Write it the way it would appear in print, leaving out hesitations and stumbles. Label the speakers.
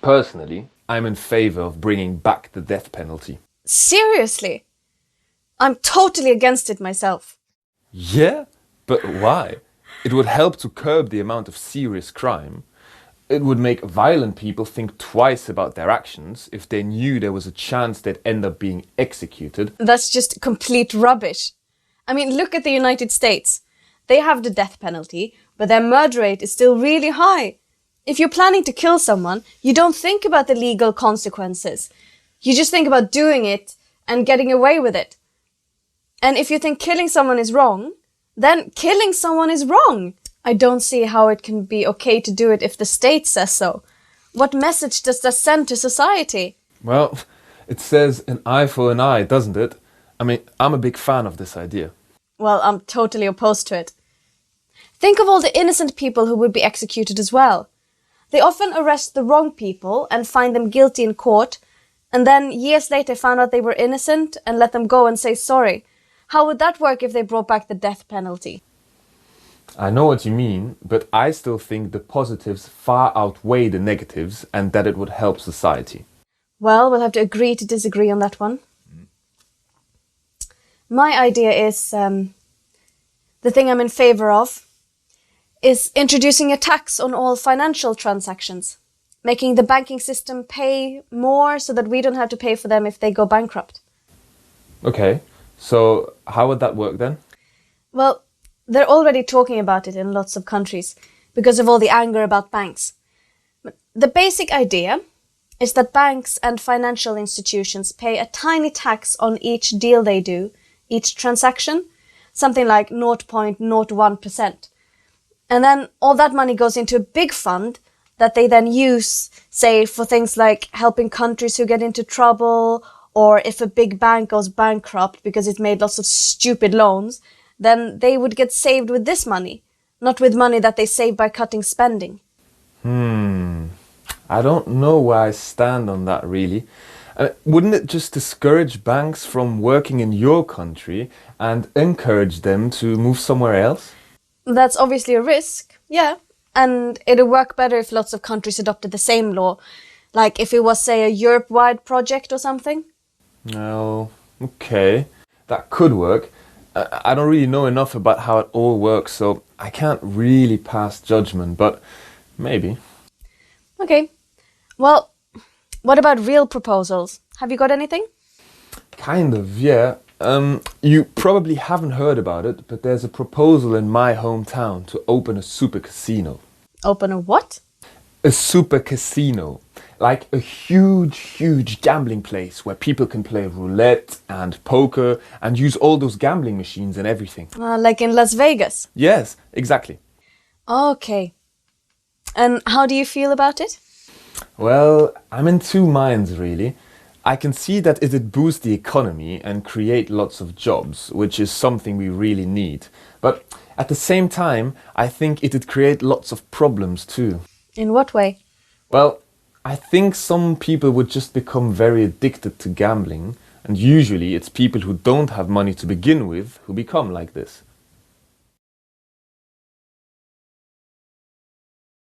Speaker 1: Personally, I'm in favour of bringing back the death penalty.
Speaker 2: Seriously? I'm totally against it myself.
Speaker 1: Yeah? But why? It would help to curb the amount of serious crime. It would make violent people think twice about their actions if they knew there was a chance they'd end up being executed.
Speaker 2: That's just complete rubbish. I mean, look at the United States. They have the death penalty, but their murder rate is still really high. If you're planning to kill someone, you don't think about the legal consequences. You just think about doing it and getting away with it. And if you think killing someone is wrong, then killing someone is wrong. I don't see how it can be okay to do it if the state says so. What message does that send to society?
Speaker 1: Well, it says an eye for an eye, doesn't it? I mean, I'm a big fan of this idea.
Speaker 2: Well, I'm totally opposed to it. Think of all the innocent people who would be executed as well. They often arrest the wrong people and find them guilty in court, and then years later find out they were innocent and let them go and say sorry. How would that work if they brought back the death penalty?
Speaker 1: I know what you mean, but I still think the positives far outweigh the negatives and that it would help society.
Speaker 2: Well, we'll have to agree to disagree on that one. My idea is, the thing I'm in favour of, is introducing a tax on all financial transactions, making the banking system pay more so that we don't have to pay for them if they go bankrupt.
Speaker 1: Okay, so how would that work then?
Speaker 2: Well, they're already talking about it in lots of countries because of all the anger about banks. But the basic idea is that banks and financial institutions pay a tiny tax on each deal they do, each transaction, something like 0.01%. And then all that money goes into a big fund that they then use, say, for things like helping countries who get into trouble, or if a big bank goes bankrupt because it made lots of stupid loans, then they would get saved with this money, not with money that they save by cutting spending.
Speaker 1: I don't know where I stand on that really. Wouldn't it just discourage banks from working in your country and encourage them to move somewhere else?
Speaker 2: That's obviously a risk, yeah. And it'd work better if lots of countries adopted the same law, like if it was, say, a Europe-wide project or something.
Speaker 1: Oh, okay. That could work. I don't really know enough about how it all works, so I can't really pass judgment, but maybe.
Speaker 2: Okay. Well, what about real proposals? Have you got anything?
Speaker 1: Kind of, yeah. You probably haven't heard about it, but there's a proposal in my hometown to open a super casino.
Speaker 2: Open a what?
Speaker 1: A super casino. Like a huge gambling place where people can play roulette and poker and use all those gambling machines and everything.
Speaker 2: Like in Las Vegas?
Speaker 1: Yes, exactly.
Speaker 2: Okay. And how do you feel about it?
Speaker 1: Well, I'm in two minds really. I can see that it'd boost the economy and create lots of jobs, which is something we really need. But at the same time, I think it'd create lots of problems too.
Speaker 2: In what way?
Speaker 1: Well, I think some people would just become very addicted to gambling, and usually it's people who don't have money to begin with who become like this.